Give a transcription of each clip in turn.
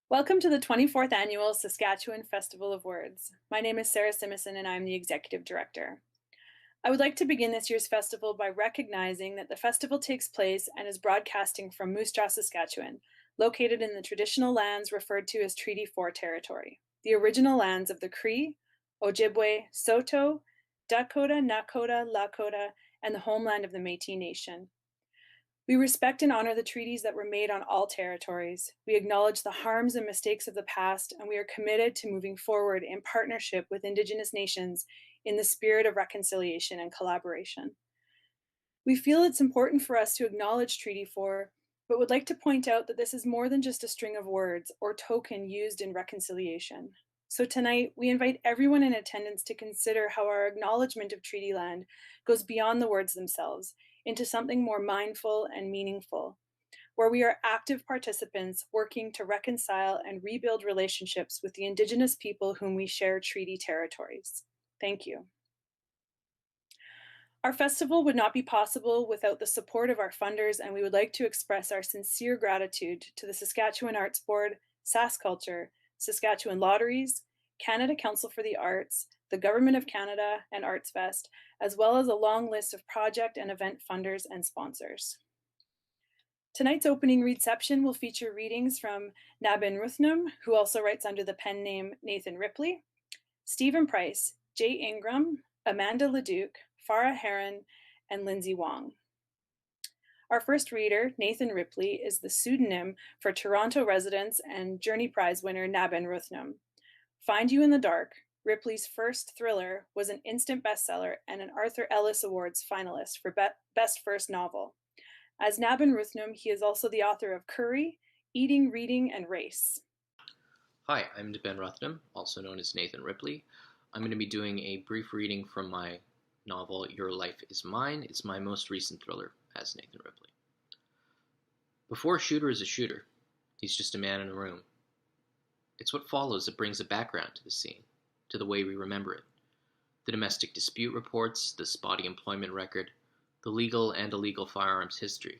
Welcome to the 24th Annual Saskatchewan Festival of Words. My name is Sarah Simison and I'm the Executive Director. I would like to begin this year's festival by recognizing that the festival takes place and is broadcasting from Moose Jaw, Saskatchewan, located in the traditional lands referred to as Treaty 4 territory, the original lands of the Cree, Ojibwe, Saulteaux, Dakota, Nakota, Lakota, and the homeland of the Métis Nation. We respect and honor the treaties that were made on all territories. We acknowledge the harms and mistakes of the past, and we are committed to moving forward in partnership with Indigenous nations in the spirit of reconciliation and collaboration. We feel it's important for us to acknowledge Treaty 4, but would like to point out that this is more than just a string of words or token used in reconciliation. So tonight, we invite everyone in attendance to consider how our acknowledgement of Treaty Land goes beyond the words themselves into something more mindful and meaningful, where we are active participants working to reconcile and rebuild relationships with the Indigenous people whom we share treaty territories. Thank you. Our festival would not be possible without the support of our funders, and we would like to express our sincere gratitude to the Saskatchewan Arts Board, SaskCulture, Saskatchewan Lotteries, Canada Council for the Arts, the Government of Canada, and ArtsFest, as well as a long list of project and event funders and sponsors. Tonight's opening Readception will feature readings from Nabin Ruthnam, who also writes under the pen name Nathan Ripley, Stephen Price, Jay Ingram, Amanda Leduc, Farah Heron, and Lindsay Wong. Our first reader, Nathan Ripley, is the pseudonym for Toronto resident and Journey Prize winner Nabin Ruthnam. Find You in the Dark, Ripley's first thriller, was an instant bestseller and an Arthur Ellis Awards finalist for Best First Novel. As Nabin Ruthnam, he is also the author of Curry, Eating, Reading, and Race. Hi, I'm Nabin Ruthnam, also known as Nathan Ripley. I'm going to be doing a brief reading from my novel, Your Life Is Mine. It's my most recent thriller as Nathan Ripley. Before a shooter is a shooter, he's just a man in a room. It's what follows that brings a background to the scene, to the way we remember it. The domestic dispute reports, the spotty employment record, the legal and illegal firearms history,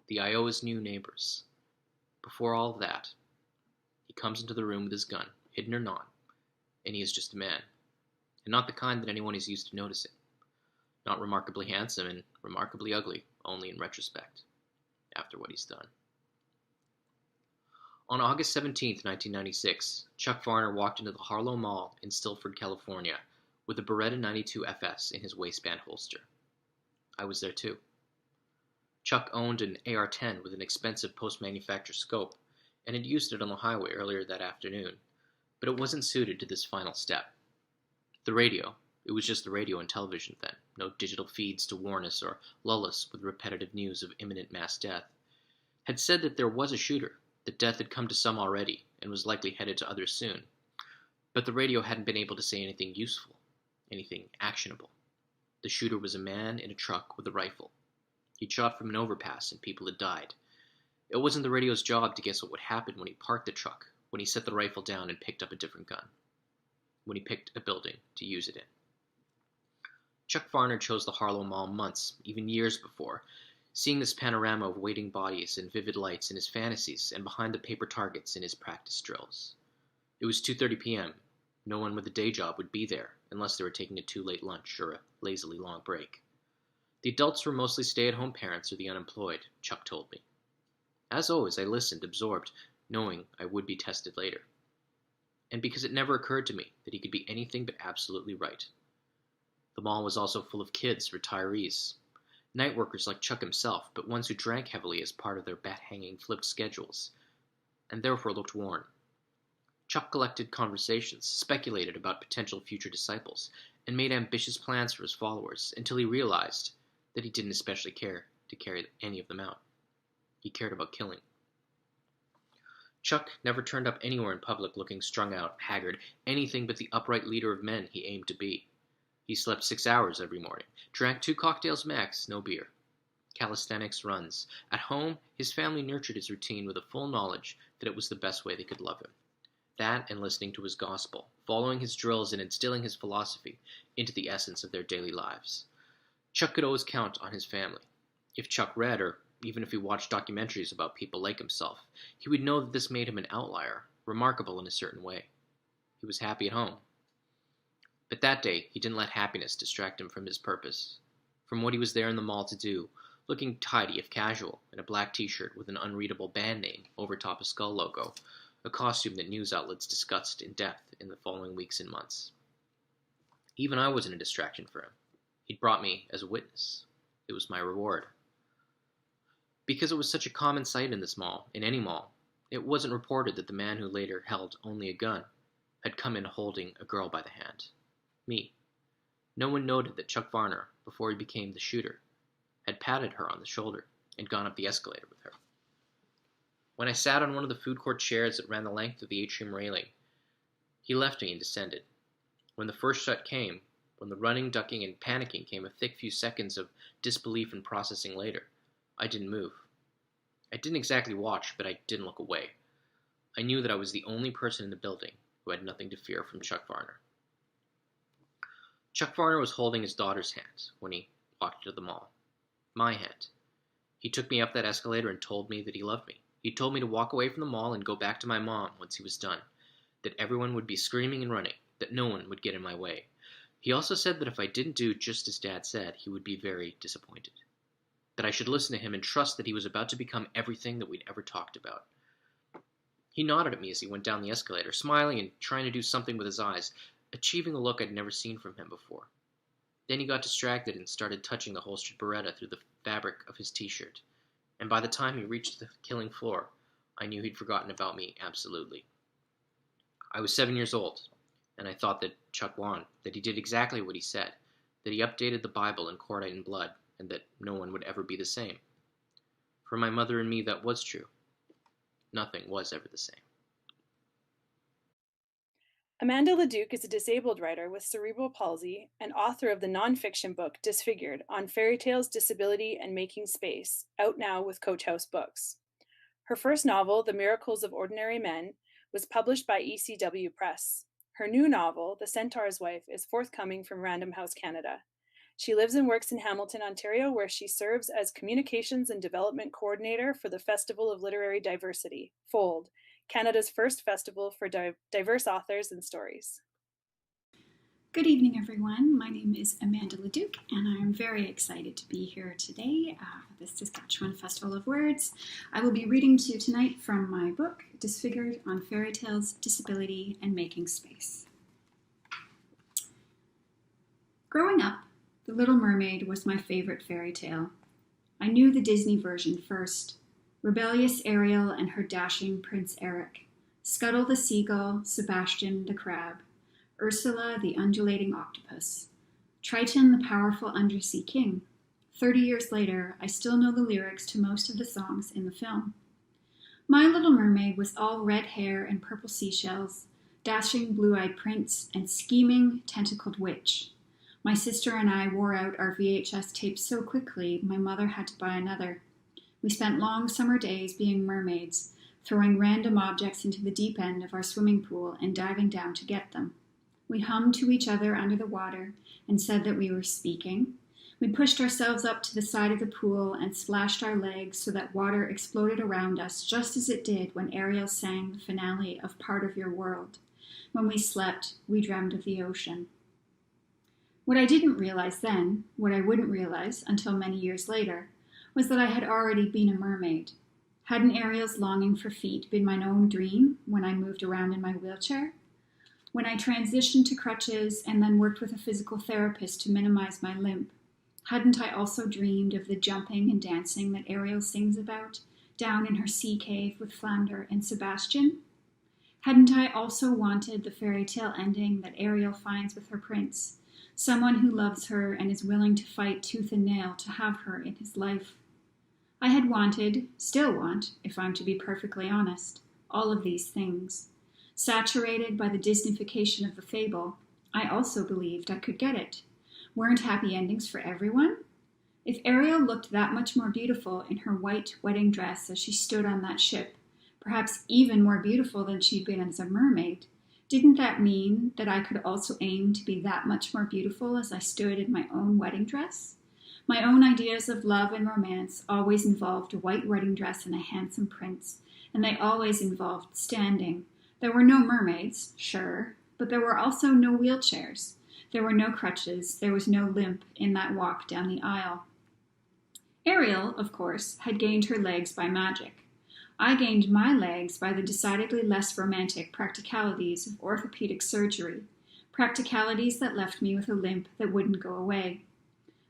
the Iowa's new neighbors. Before all of that, he comes into the room with his gun, hidden or not, and he is just a man, and not the kind that anyone is used to noticing. Not remarkably handsome and remarkably ugly, only in retrospect, after what he's done. On August 17, 1996, Chuck Varner walked into the Harlow Mall in Stillford, California, with a Beretta 92 FS in his waistband holster. I was there too. Chuck owned an AR-10 with an expensive post-manufactured scope, and had used it on the highway earlier that afternoon, but it wasn't suited to this final step. The radio, it was just the radio and television then, no digital feeds to warn us or lull us with repetitive news of imminent mass death, had said that there was a shooter, that death had come to some already and was likely headed to others soon. But the radio hadn't been able to say anything useful, anything actionable. The shooter was a man in a truck with a rifle. He'd shot from an overpass and people had died. It wasn't the radio's job to guess what would happen when he parked the truck, when he set the rifle down and picked up a different gun, when he picked a building to use it in. Chuck Varner chose the Harlow Mall months, even years before, seeing this panorama of waiting bodies and vivid lights in his fantasies and behind the paper targets in his practice drills. It was 2:30 p.m. No one with a day job would be there, unless they were taking a too late lunch or a lazily long break. The adults were mostly stay-at-home parents or the unemployed, Chuck told me. As always, I listened, absorbed, knowing I would be tested later. And because it never occurred to me that he could be anything but absolutely right. The mall was also full of kids, retirees, night workers like Chuck himself, but ones who drank heavily as part of their bat-hanging flipped schedules, and therefore looked worn. Chuck collected conversations, speculated about potential future disciples, and made ambitious plans for his followers, until he realized that he didn't especially care to carry any of them out. He cared about killing. Chuck never turned up anywhere in public looking strung out, haggard, anything but the upright leader of men he aimed to be. He slept 6 hours every morning, drank 2 cocktails max, no beer. Calisthenics, runs. At home, his family nurtured his routine with a full knowledge that it was the best way they could love him. That and listening to his gospel, following his drills and instilling his philosophy into the essence of their daily lives. Chuck could always count on his family. If Chuck read, or even if he watched documentaries about people like himself, he would know that this made him an outlier, remarkable in a certain way. He was happy at home. But that day, he didn't let happiness distract him from his purpose, from what he was there in the mall to do, looking tidy if casual, in a black t-shirt with an unreadable band name over top a skull logo, a costume that news outlets discussed in depth in the following weeks and months. Even I wasn't a distraction for him. He'd brought me as a witness. It was my reward. Because it was such a common sight in this mall, in any mall, it wasn't reported that the man who later held only a gun had come in holding a girl by the hand. Me. No one noted that Chuck Varner, before he became the shooter, had patted her on the shoulder and gone up the escalator with her. When I sat on one of the food court chairs that ran the length of the atrium railing, he left me and descended. When the first shot came, when the running, ducking, and panicking came a thick few seconds of disbelief and processing later, I didn't move. I didn't exactly watch, but I didn't look away. I knew that I was the only person in the building who had nothing to fear from Chuck Varner. Chuck Varner was holding his daughter's hand when he walked into the mall. My hand. He took me up that escalator and told me that he loved me. He told me to walk away from the mall and go back to my mom once he was done, that everyone would be screaming and running, that no one would get in my way. He also said that if I didn't do just as Dad said, he would be very disappointed. That I should listen to him and trust that he was about to become everything that we'd ever talked about. He nodded at me as he went down the escalator, smiling and trying to do something with his eyes, achieving a look I'd never seen from him before. Then he got distracted and started touching the holstered Beretta through the fabric of his t-shirt, and by the time he reached the killing floor, I knew he'd forgotten about me absolutely. I was 7 years old, and I thought that Chuck won, that he did exactly what he said, that he updated the Bible in cordite and blood, and that no one would ever be the same. For my mother and me, that was true. Nothing was ever the same. Amanda Leduc is a disabled writer with cerebral palsy and author of the nonfiction book Disfigured on fairy tales, disability, and making space, out now with Coach House Books. Her first novel, The Miracles of Ordinary Men, was published by ECW Press. Her new novel, The Centaur's Wife, is forthcoming from Random House Canada. She lives and works in Hamilton, Ontario, where she serves as Communications and Development Coordinator for the Festival of Literary Diversity, FOLD, Canada's first festival for diverse authors and stories. Good evening, everyone. My name is Amanda Leduc, and I'm very excited to be here today for the Saskatchewan Festival of Words. I will be reading to you tonight from my book, Disfigured on Fairy Tales, Disability, and Making Space. Growing up, The Little Mermaid was my favorite fairy tale. I knew the Disney version first. Rebellious Ariel and her dashing Prince Eric, Scuttle the seagull, Sebastian the crab, Ursula the undulating octopus, Triton the powerful undersea king. 30 years later, I still know the lyrics to most of the songs in the film. My Little Mermaid was all red hair and purple seashells, dashing blue-eyed prince and scheming tentacled witch. My sister and I wore out our VHS tapes so quickly, my mother had to buy another. We spent long summer days being mermaids, throwing random objects into the deep end of our swimming pool and diving down to get them. We hummed to each other under the water and said that we were speaking. We pushed ourselves up to the side of the pool and splashed our legs so that water exploded around us, just as it did when Ariel sang the finale of Part of Your World. When we slept, we dreamed of the ocean. What I didn't realize then, what I wouldn't realize until many years later, was that I had already been a mermaid. Hadn't Ariel's longing for feet been my own dream when I moved around in my wheelchair? When I transitioned to crutches and then worked with a physical therapist to minimize my limp, hadn't I also dreamed of the jumping and dancing that Ariel sings about down in her sea cave with Flounder and Sebastian? Hadn't I also wanted the fairy tale ending that Ariel finds with her prince, someone who loves her and is willing to fight tooth and nail to have her in his life? I had wanted, still want, if I'm to be perfectly honest, all of these things. Saturated by the Disneyfication of the fable, I also believed I could get it. Weren't happy endings for everyone? If Ariel looked that much more beautiful in her white wedding dress as she stood on that ship, perhaps even more beautiful than she'd been as a mermaid, didn't that mean that I could also aim to be that much more beautiful as I stood in my own wedding dress? My own ideas of love and romance always involved a white wedding dress and a handsome prince, and they always involved standing, There were no mermaids, sure, but there were also no wheelchairs. There were no crutches. There was no limp in that walk down the aisle. Ariel, of course, had gained her legs by magic. I gained my legs by the decidedly less romantic practicalities of orthopedic surgery, practicalities that left me with a limp that wouldn't go away.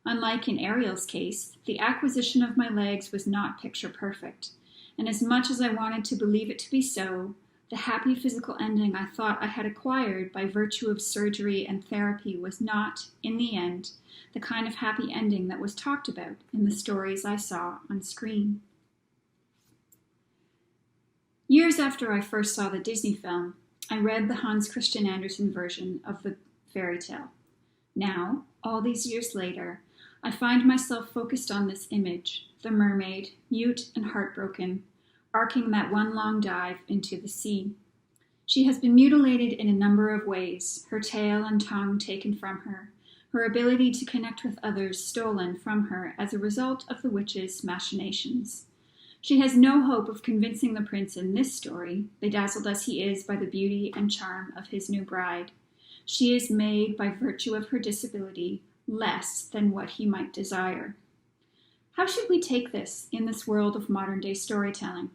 Unlike in Ariel's case, the acquisition of my legs was not picture perfect, and as much as I wanted to believe it to be so, the happy physical ending I thought I had acquired by virtue of surgery and therapy was not, in the end, the kind of happy ending that was talked about in the stories I saw on screen. Years after I first saw the Disney film, I read the Hans Christian Andersen version of the fairy tale. Now, all these years later, I find myself focused on this image, the mermaid, mute and heartbroken, arcing that one long dive into the sea. She has been mutilated in a number of ways, her tail and tongue taken from her, her ability to connect with others stolen from her as a result of the witch's machinations. She has no hope of convincing the prince in this story, bedazzled as he is by the beauty and charm of his new bride. She is made, by virtue of her disability, less than what he might desire. How should we take this in this world of modern-day storytelling?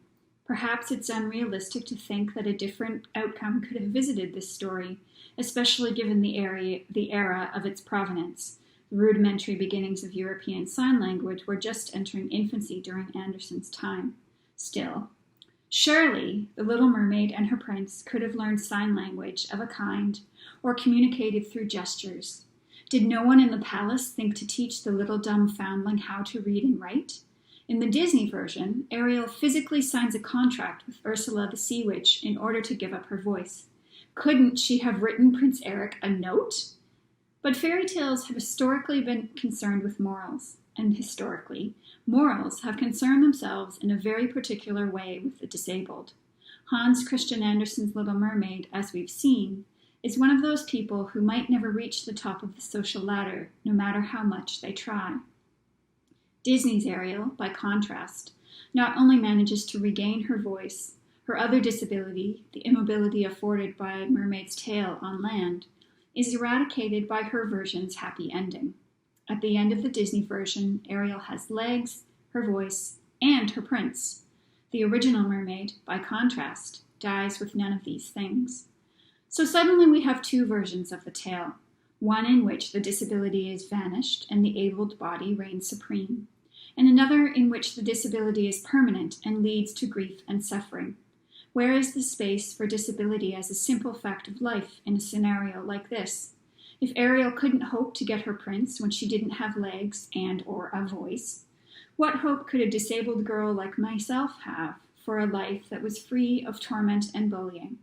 Perhaps it's unrealistic to think that a different outcome could have visited this story, especially given the era of its provenance. The rudimentary beginnings of European Sign Language were just entering infancy during Andersen's time. Still, surely the Little Mermaid and her prince could have learned sign language of a kind, or communicated through gestures. Did no one in the palace think to teach the little dumb foundling how to read and write? In the Disney version, Ariel physically signs a contract with Ursula the Sea Witch in order to give up her voice. Couldn't she have written Prince Eric a note? But fairy tales have historically been concerned with morals, and historically, morals have concerned themselves in a very particular way with the disabled. Hans Christian Andersen's Little Mermaid, as we've seen, is one of those people who might never reach the top of the social ladder, no matter how much they try. Disney's Ariel, by contrast, not only manages to regain her voice, her other disability, the immobility afforded by a mermaid's tail on land, is eradicated by her version's happy ending. At the end of the Disney version, Ariel has legs, her voice, and her prince. The original mermaid, by contrast, dies with none of these things. So suddenly we have two versions of the tale, one in which the disability is vanished and the abled body reigns supreme, and another in which the disability is permanent and leads to grief and suffering. Where is the space for disability as a simple fact of life in a scenario like this? If Ariel couldn't hope to get her prince when she didn't have legs and or a voice, what hope could a disabled girl like myself have for a life that was free of torment and bullying,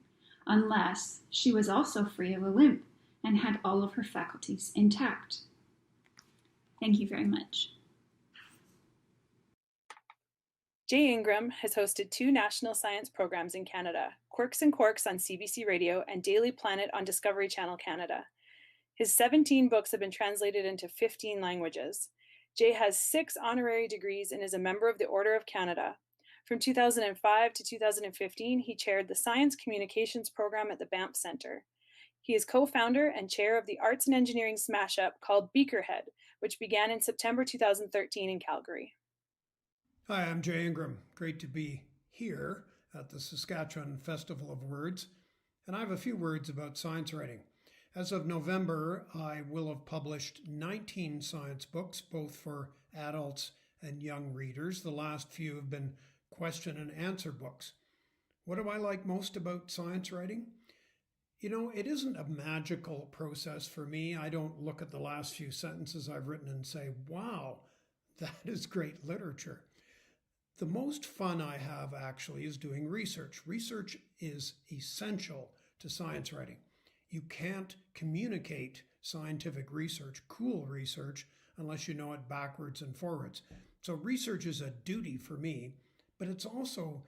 unless she was also free of a limp and had all of her faculties intact? Thank you very much. Jay Ingram has hosted 2 national science programs in Canada, Quirks and Quarks on CBC Radio and Daily Planet on Discovery Channel Canada. His 17 books have been translated into 15 languages. Jay has 6 honorary degrees and is a member of the Order of Canada. From 2005 to 2015, he chaired the Science Communications Program at the Banff Centre. He is co-founder and chair of the Arts and Engineering smash-up called Beakerhead, which began in September 2013 in Calgary. Hi, I'm Jay Ingram. Great to be here at the Saskatchewan Festival of Words, and I have a few words about science writing. As of November, I will have published 19 science books, both for adults and young readers. The last few have been question and answer books. What do I like most about science writing? You know, it isn't a magical process for me. I don't look at the last few sentences I've written and say, wow, that is great literature. The most fun I have actually is doing research. Research is essential to science writing. You can't communicate scientific research, cool research, unless you know it backwards and forwards. So research is a duty for me, but it's also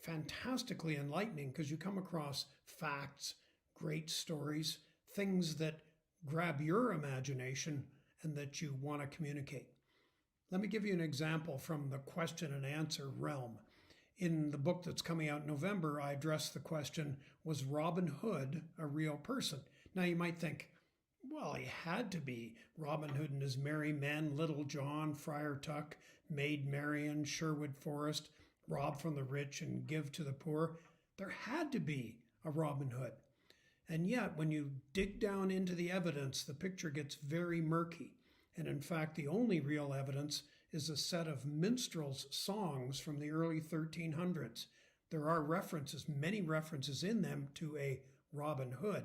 fantastically enlightening because you come across facts, great stories, things that grab your imagination and that you want to communicate. Let me give you an example from the question and answer realm. In the book that's coming out in November, I address the question, was Robin Hood a real person? Now you might think, well, he had to be. Robin Hood and his merry men, Little John, Friar Tuck, Maid Marian, Sherwood Forest, rob from the rich and give to the poor. There had to be a Robin Hood. And yet, when you dig down into the evidence, the picture gets very murky. And in fact, the only real evidence is a set of minstrels' songs from the early 1300s. There are references, many references in them to a Robin Hood.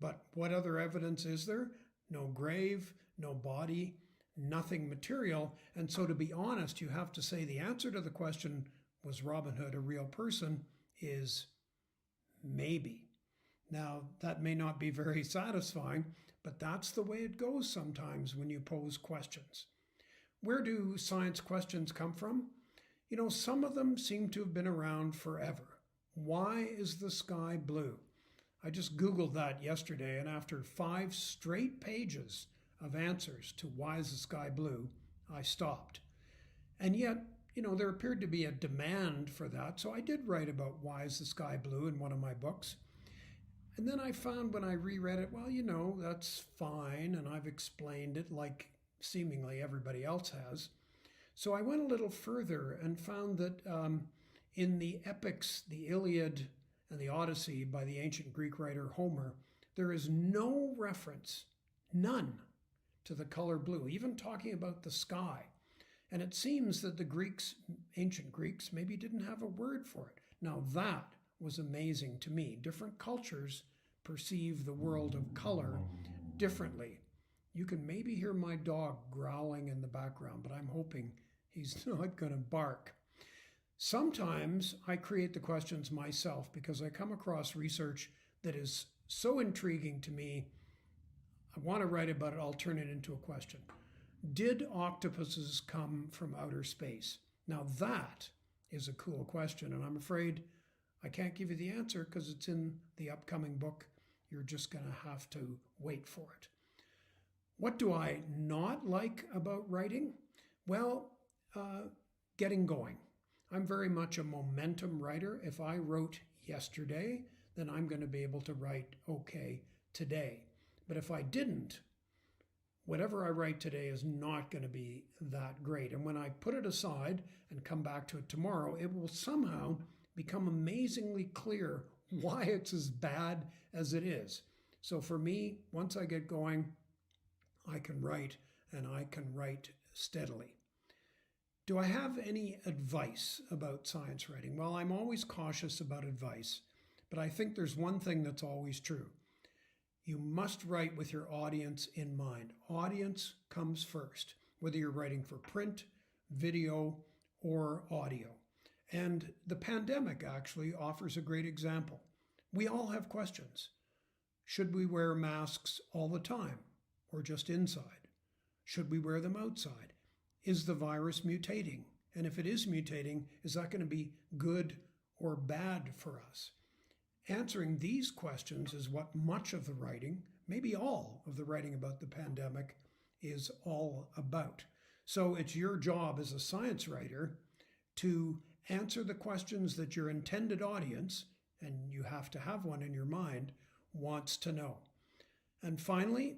But what other evidence is there? No grave, no body, nothing material. And so to be honest, you have to say the answer to the question, was Robin Hood a real person, is maybe. Now, that may not be very satisfying, but that's the way it goes sometimes when you pose questions. Where do science questions come from? Some of them seem to have been around forever. Why is the sky blue? I just Googled that yesterday, and after 5 straight pages of answers to why is the sky blue, I stopped. And yet, there appeared to be a demand for that, so I did write about why is the sky blue in one of my books. And then I found when I reread it, well, that's fine, and I've explained it like seemingly everybody else has. So I went a little further and found that in the epics, the Iliad and the Odyssey by the ancient Greek writer Homer, there is no reference, none, to the color blue, even talking about the sky. And it seems that the Greeks, ancient Greeks, maybe didn't have a word for it. Now that was amazing to me. Different cultures perceive the world of color differently. You can maybe hear my dog growling in the background, but I'm hoping he's not going to bark. Sometimes I create the questions myself because I come across research that is so intriguing to me. I want to write about it. I'll turn it into a question. Did octopuses come from outer space? Now that is a cool question, and I'm afraid I can't give you the answer because it's in the upcoming book. You're just going to have to wait for it. What do I not like about writing? Well, getting going. I'm very much a momentum writer. If I wrote yesterday, then I'm going to be able to write okay today. But if I didn't, whatever I write today is not going to be that great. And when I put it aside and come back to it tomorrow, it will somehow become amazingly clear why it's as bad as it is. So for me, once I get going, I can write, and I can write steadily. Do I have any advice about science writing? Well, I'm always cautious about advice, but I think there's one thing that's always true. You must write with your audience in mind. Audience comes first, whether you're writing for print, video, or audio. And the pandemic actually offers a great example. We all have questions. Should we wear masks all the time or just inside? Should we wear them outside? Is the virus mutating? And if it is mutating, is that going to be good or bad for us? Answering these questions is what much of the writing, maybe all of the writing about the pandemic, is all about. So it's your job as a science writer to answer the questions that your intended audience, and you have to have one in your mind, wants to know. And finally,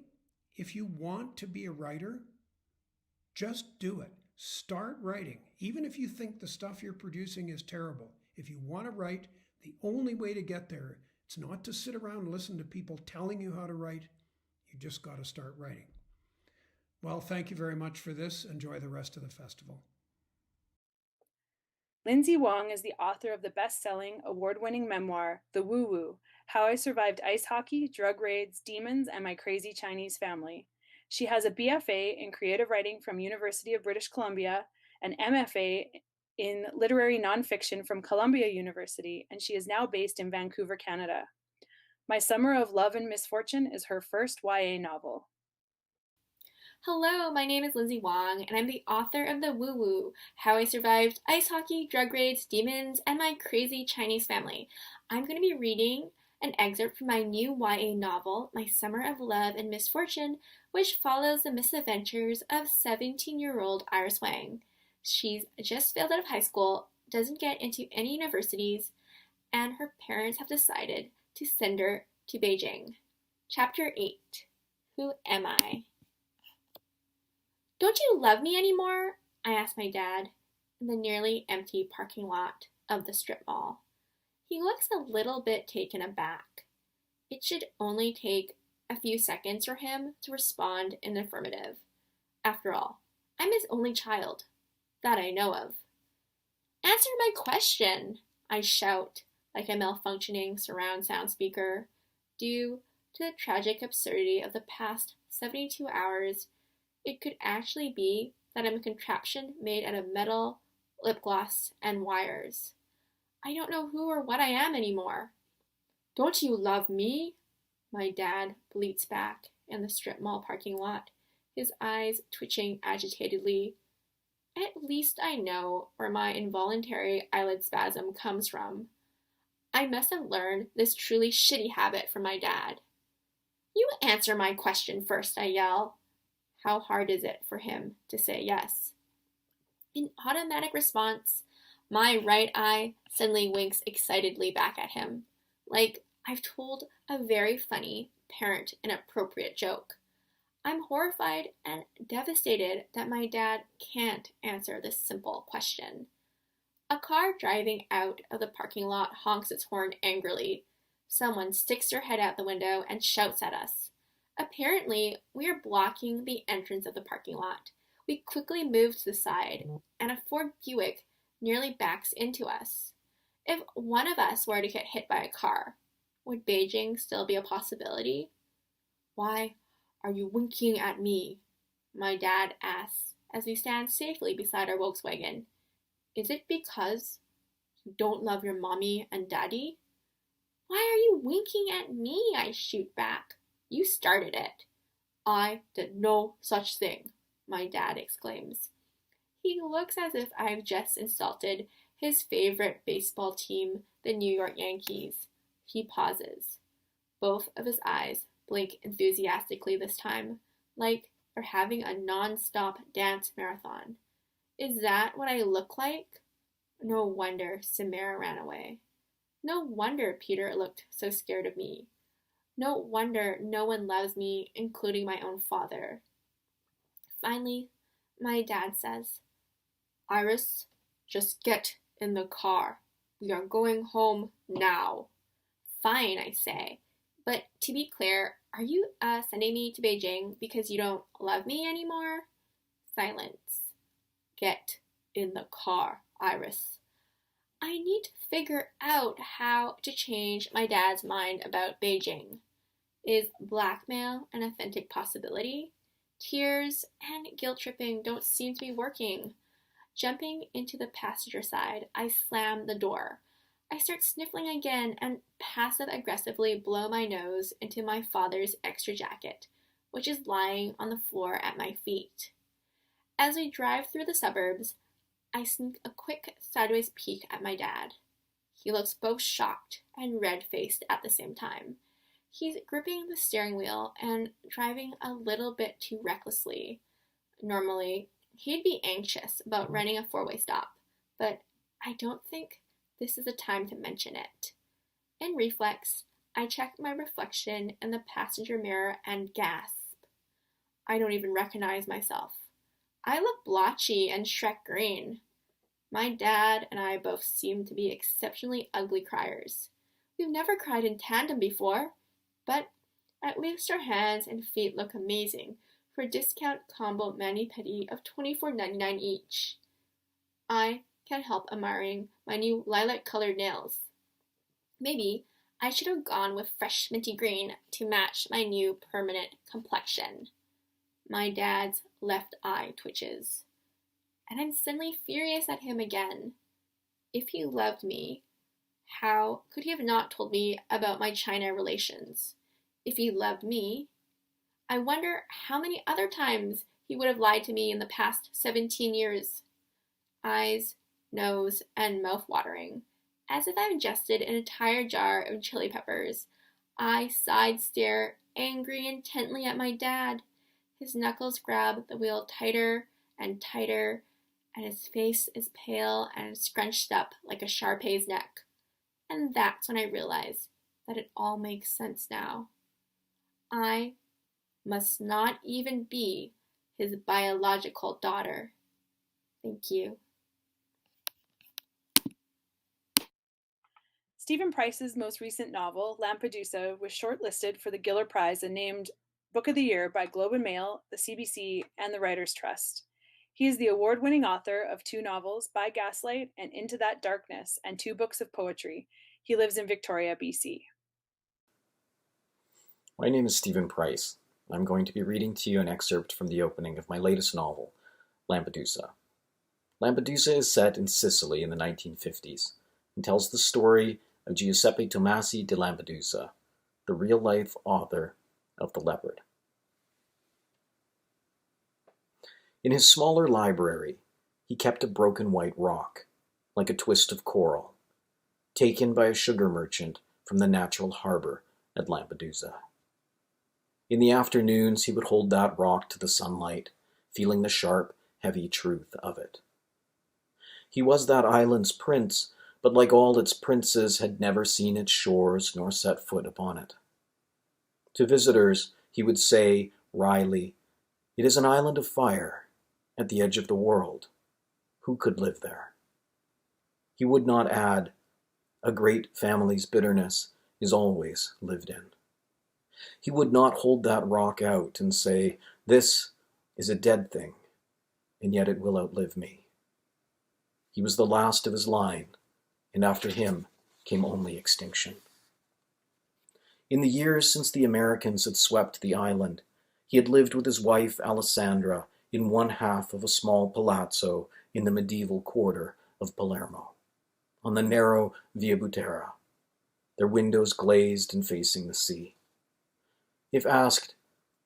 if you want to be a writer, just do it. Start writing. Even if you think the stuff you're producing is terrible, if you want to write, the only way to get there, it's not to sit around and listen to people telling you how to write. You just got to start writing. Well, thank you very much for this. Enjoy the rest of the festival. Lindsay Wong is the author of the best-selling, award-winning memoir, The Woo Woo: How I Survived Ice Hockey, Drug Raids, Demons, and My Crazy Chinese Family. She has a BFA in creative writing from University of British Columbia, an MFA in literary nonfiction from Columbia University, and she is now based in Vancouver, Canada. My Summer of Love and Misfortune is her first YA novel. Hello, my name is Lindsay Wong, and I'm the author of The Woo Woo: How I Survived Ice Hockey, Drug Raids, Demons, and My Crazy Chinese Family. I'm going to be reading an excerpt from my new YA novel, My Summer of Love and Misfortune, which follows the misadventures of 17-year-old Iris Wang. She's just failed out of high school, doesn't get into any universities, and her parents have decided to send her to Beijing. Chapter 8. Who am I? Don't you love me anymore? I asked my dad in the nearly empty parking lot of the strip mall. He looks a little bit taken aback. It should only take a few seconds for him to respond in the affirmative. After all, I'm his only child, that I know of. Answer my question, I shout like a malfunctioning surround sound speaker. Due to the tragic absurdity of the past 72 hours, it could actually be that I'm a contraption made out of metal, lip gloss, and wires. I don't know who or what I am anymore. Don't you love me? My dad bleats back in the strip mall parking lot, his eyes twitching agitatedly. At least I know where my involuntary eyelid spasm comes from. I must have learned this truly shitty habit from my dad. You answer my question first, I yell. How hard is it for him to say yes? In automatic response, my right eye suddenly winks excitedly back at him, like I've told a very funny, parent inappropriate joke. I'm horrified and devastated that my dad can't answer this simple question. A car driving out of the parking lot honks its horn angrily. Someone sticks their head out the window and shouts at us. Apparently, we are blocking the entrance of the parking lot. We quickly move to the side, and a Ford Buick nearly backs into us. If one of us were to get hit by a car, would Beijing still be a possibility? Why are you winking at me? My dad asks as we stand safely beside our Volkswagen. Is it because you don't love your mommy and daddy? Why are you winking at me? I shoot back. You started it. I did no such thing, my dad exclaims. He looks as if I've just insulted his favorite baseball team, the New York Yankees. He pauses. Both of his eyes blink enthusiastically this time, like they're having a non-stop dance marathon. Is that what I look like? No wonder Samara ran away. No wonder Peter looked so scared of me. No wonder no one loves me, including my own father. Finally, my dad says, Iris, just get in the car. We are going home now. Fine, I say. But to be clear, are you sending me to Beijing because you don't love me anymore? Silence. Get in the car, Iris. I need to figure out how to change my dad's mind about Beijing. Is blackmail an authentic possibility? Tears and guilt-tripping don't seem to be working. Jumping into the passenger side, I slam the door. I start sniffling again and passive-aggressively blow my nose into my father's extra jacket, which is lying on the floor at my feet. As we drive through the suburbs, I sneak a quick sideways peek at my dad. He looks both shocked and red-faced at the same time. He's gripping the steering wheel and driving a little bit too recklessly. Normally, he'd be anxious about running a four-way stop, but I don't think this is the time to mention it. In reflex, I check my reflection in the passenger mirror and gasp. I don't even recognize myself. I look blotchy and Shrek green. My dad and I both seem to be exceptionally ugly criers. We've never cried in tandem before, but at least our hands and feet look amazing for a discount combo mani-pedi of $24.99 each. I can't help admiring my new lilac-colored nails. Maybe I should have gone with fresh minty green to match my new permanent complexion. My dad's left eye twitches, and I'm suddenly furious at him again. If he loved me, how could he have not told me about my China relations? If he loved me, I wonder how many other times he would have lied to me in the past 17 years. Eyes, nose, and mouth watering, as if I've ingested an entire jar of chili peppers. I side stare, angry intently at my dad. His knuckles grab the wheel tighter and tighter, and his face is pale and scrunched up like a Shar-Pei's neck. And that's when I realize that it all makes sense now. I must not even be his biological daughter. Thank you. Stephen Price's most recent novel, Lampedusa, was shortlisted for the Giller Prize and named Book of the Year by Globe and Mail, the CBC, and the Writers' Trust. He is the award-winning author of 2 novels, By Gaslight and Into That Darkness, and 2 books of poetry. He lives in Victoria, BC. My name is Stephen Price. I'm going to be reading to you an excerpt from the opening of my latest novel, Lampedusa. Lampedusa is set in Sicily in the 1950s and tells the story of Giuseppe Tomasi di Lampedusa, the real-life author of The Leopard. In his smaller library, he kept a broken white rock, like a twist of coral, taken by a sugar merchant from the natural harbor at Lampedusa. In the afternoons, he would hold that rock to the sunlight, feeling the sharp, heavy truth of it. He was that island's prince, but like all its princes, had never seen its shores nor set foot upon it. To visitors, he would say, wryly, "It is an island of fire, at the edge of the world. Who could live there?" He would not add, "A great family's bitterness is always lived in." He would not hold that rock out and say, "This is a dead thing, and yet it will outlive me." He was the last of his line, and after him came only extinction. In the years since the Americans had swept the island, he had lived with his wife Alessandra in one half of a small palazzo in the medieval quarter of Palermo, on the narrow Via Butera, their windows glazed and facing the sea. If asked,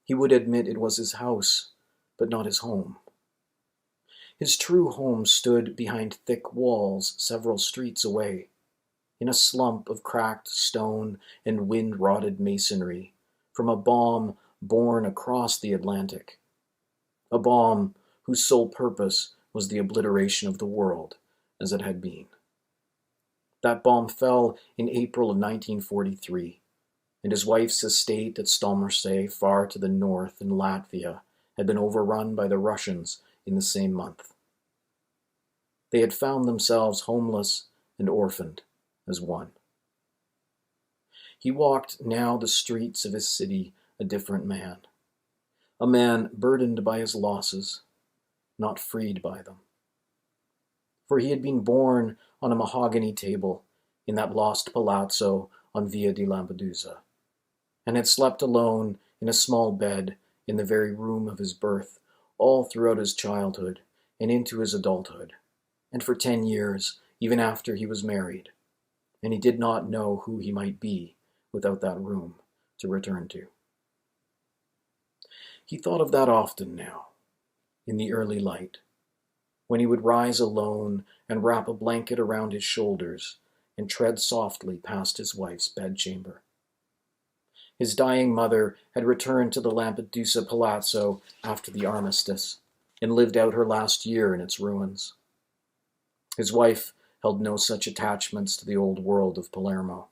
he would admit it was his house, but not his home. His true home stood behind thick walls several streets away, in a slump of cracked stone and wind-rotted masonry, from a bomb borne across the Atlantic, a bomb whose sole purpose was the obliteration of the world as it had been. That bomb fell in April of 1943, and his wife's estate at Stalmersay, far to the north in Latvia, had been overrun by the Russians in the same month. They had found themselves homeless and orphaned as one. He walked now the streets of his city a different man, a man burdened by his losses, not freed by them. For he had been born on a mahogany table in that lost palazzo on Via di Lampedusa, and had slept alone in a small bed in the very room of his birth all throughout his childhood and into his adulthood, and for 10 years, even after he was married, and he did not know who he might be without that room to return to. He thought of that often now, in the early light, when he would rise alone and wrap a blanket around his shoulders and tread softly past his wife's bedchamber. His dying mother had returned to the Lampedusa Palazzo after the armistice and lived out her last year in its ruins. His wife held no such attachments to the old world of Palermo.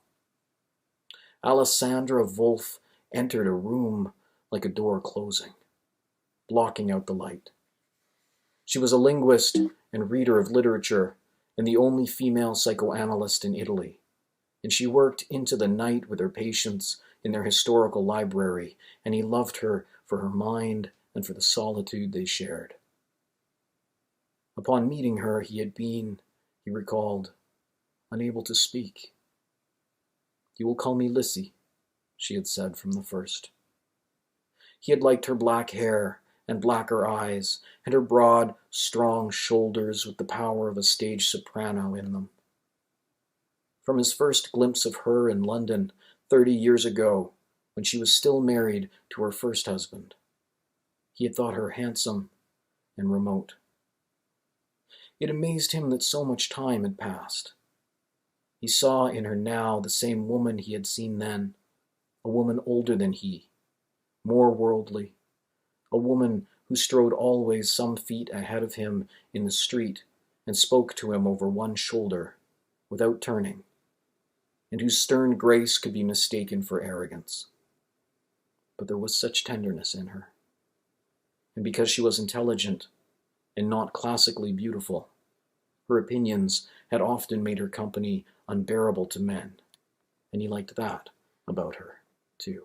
Alessandra Wolff entered a room like a door closing, blocking out the light. She was a linguist and reader of literature and the only female psychoanalyst in Italy, and she worked into the night with her patients in their historical library, and he loved her for her mind and for the solitude they shared. Upon meeting her, he had been, he recalled, unable to speak. "You will call me Lissy," she had said from the first. He had liked her black hair and blacker eyes, and her broad, strong shoulders with the power of a stage soprano in them. From his first glimpse of her in London 30 years ago, when she was still married to her first husband, he had thought her handsome and remote. It amazed him that so much time had passed. He saw in her now the same woman he had seen then, a woman older than he, more worldly, a woman who strode always some feet ahead of him in the street and spoke to him over one shoulder, without turning, and whose stern grace could be mistaken for arrogance. But there was such tenderness in her. And because she was intelligent and not classically beautiful, her opinions had often made her company unbearable to men, and he liked that about her, too.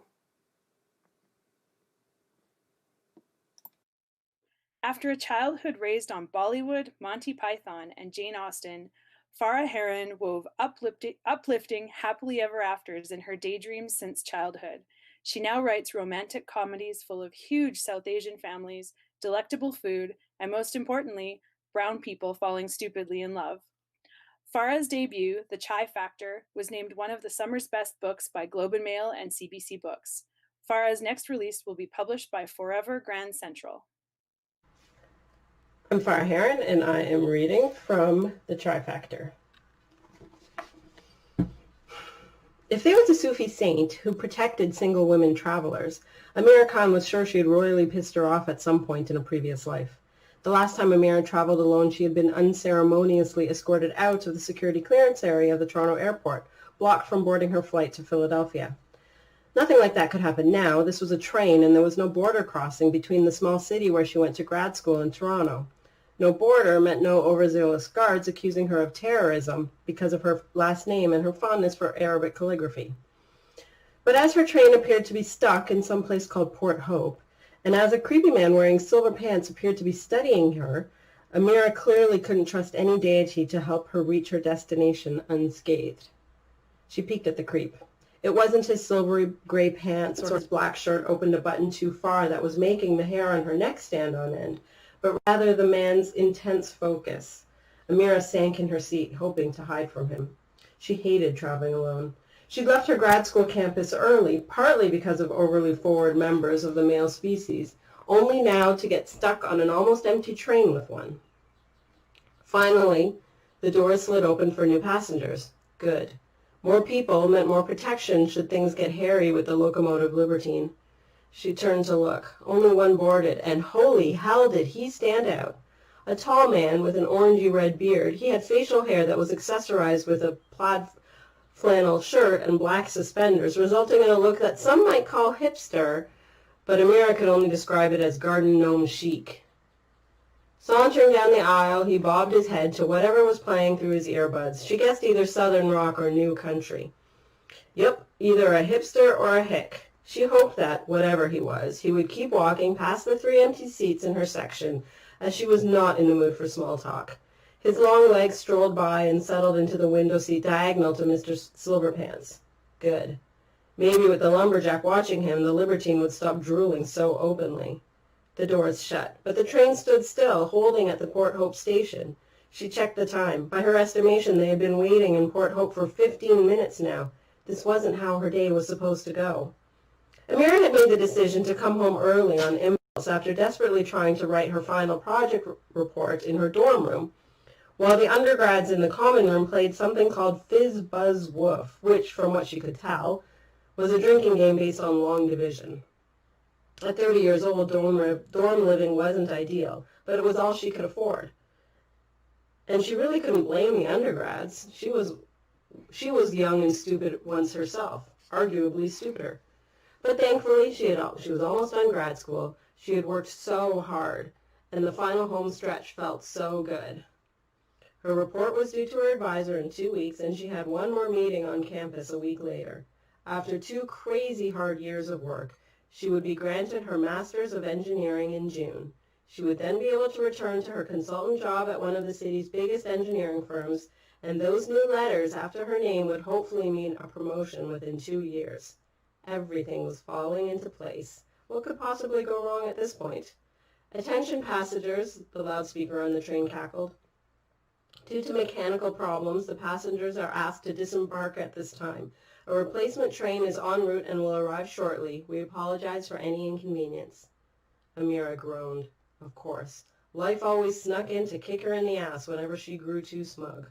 After a childhood raised on Bollywood, Monty Python, and Jane Austen, Farah Heron wove uplifting happily ever afters in her daydreams since childhood. She now writes romantic comedies full of huge South Asian families, delectable food, and most importantly, brown people falling stupidly in love. Farah's debut, The Chai Factor, was named one of the summer's best books by Globe and Mail and CBC Books. Farah's next release will be published by Forever Grand Central. I'm Farah Heron, and I am reading from The Chai Factor. If there was a Sufi saint who protected single women travelers, Amira Khan was sure she had royally pissed her off at some point in a previous life. The last time Amira traveled alone, she had been unceremoniously escorted out of the security clearance area of the Toronto airport, blocked from boarding her flight to Philadelphia. Nothing like that could happen now. This was a train, and there was no border crossing between the small city where she went to grad school in Toronto. No border meant no overzealous guards accusing her of terrorism because of her last name and her fondness for Arabic calligraphy. But as her train appeared to be stuck in some place called Port Hope, and as a creepy man wearing silver pants appeared to be studying her, Amira clearly couldn't trust any deity to help her reach her destination unscathed. She peeked at the creep. It wasn't his silvery gray pants or his black shirt opened a button too far that was making the hair on her neck stand on end, but rather the man's intense focus. Amira sank in her seat, hoping to hide from him. She hated traveling alone. She'd left her grad school campus early, partly because of overly forward members of the male species, only now to get stuck on an almost empty train with one. Finally, the doors slid open for new passengers. Good. More people meant more protection should things get hairy with the locomotive libertine. She turned to look. Only one boarded, and holy hell did he stand out. A tall man with an orangey-red beard, he had facial hair that was accessorized with a plaid flannel shirt and black suspenders, resulting in a look that some might call hipster, but Amira could only describe it as garden gnome chic. Sauntering down the aisle, he bobbed his head to whatever was playing through his earbuds. She guessed either southern rock or new country. Yep, either a hipster or a hick. She hoped that, whatever he was, he would keep walking past the 3 empty seats in her section, as she was not in the mood for small talk. His long legs strolled by and settled into the window seat diagonal to Mr. Silverpants. Good. Maybe with the lumberjack watching him, the libertine would stop drooling so openly. The doors shut, but the train stood still, holding at the Port Hope station. She checked the time. By her estimation, they had been waiting in Port Hope for 15 minutes now. This wasn't how her day was supposed to go. Amira had made the decision to come home early on impulse after desperately trying to write her final project report in her dorm room, while the undergrads in the common room played something called Fizz Buzz Woof, which, from what she could tell, was a drinking game based on long division. At 30 years old, dorm living wasn't ideal, but it was all she could afford. And she really couldn't blame the undergrads. She was young and stupid once herself, arguably stupider. But thankfully, she was almost done grad school. She had worked so hard, and the final home stretch felt so good. Her report was due to her advisor in 2 weeks, and she had one more meeting on campus a week later. After 2 crazy hard years of work, she would be granted her Master's of Engineering in June. She would then be able to return to her consultant job at one of the city's biggest engineering firms, and those new letters after her name would hopefully mean a promotion within 2 years. Everything was falling into place. What could possibly go wrong at this point? Attention passengers, the loudspeaker on the train cackled. Due to mechanical problems, the passengers are asked to disembark at this time. A replacement train is en route and will arrive shortly. We apologize for any inconvenience. Amira groaned. Of course. Life always snuck in to kick her in the ass whenever she grew too smug.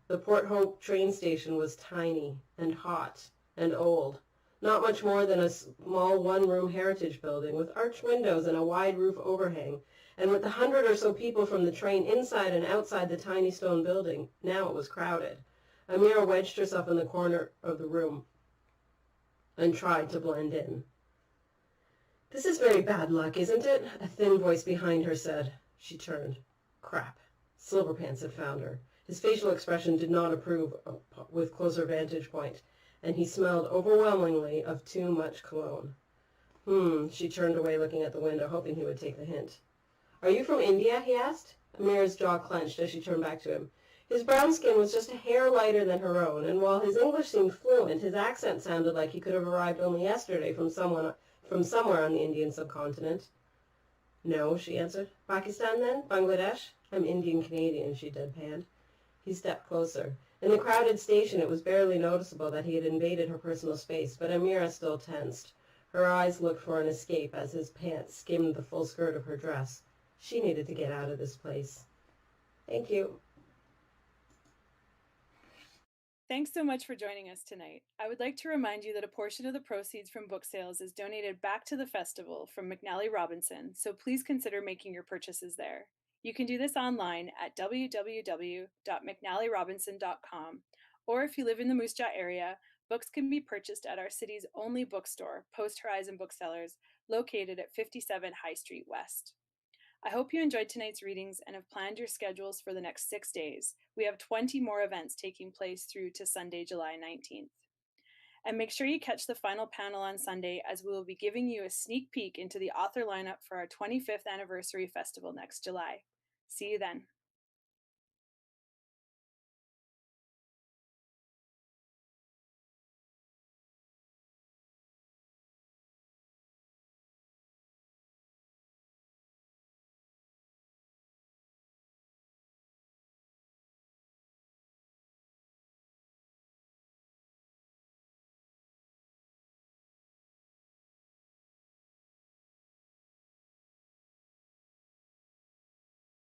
The Port Hope train station was tiny and hot and old. Not much more than a small one-room heritage building with arched windows and a wide roof overhang, and with 100 or so people from the train inside and outside the tiny stone building, now it was crowded. Amira wedged herself in the corner of the room and tried to blend in. "This is very bad luck, isn't it?" a thin voice behind her said. She turned. Crap. Silverpants had found her. His facial expression did not approve with closer vantage point, and he smelled overwhelmingly of too much cologne. She turned away looking at the window, hoping he would take the hint. "Are you from India?" he asked. Amira's jaw clenched as she turned back to him. His brown skin was just a hair lighter than her own, and while his English seemed fluent, his accent sounded like he could have arrived only yesterday from somewhere on the Indian subcontinent. "No," she answered. "Pakistan, then? Bangladesh?" "I'm Indian-Canadian," she deadpanned. He stepped closer. In the crowded station, it was barely noticeable that he had invaded her personal space, but Amira still tensed. Her eyes looked for an escape as his pants skimmed the full skirt of her dress. She needed to get out of this place. "Thank you." Thanks so much for joining us tonight. I would like to remind you that a portion of the proceeds from book sales is donated back to the festival from McNally Robinson, so please consider making your purchases there. You can do this online at www.mcnallyrobinson.com, or if you live in the Moose Jaw area, books can be purchased at our city's only bookstore, Post Horizon Booksellers, located at 57 High Street West. I hope you enjoyed tonight's readings and have planned your schedules for the next 6 days. We have 20 more events taking place through to Sunday, July 19th. And make sure you catch the final panel on Sunday, as we will be giving you a sneak peek into the author lineup for our 25th anniversary festival next July. See you then.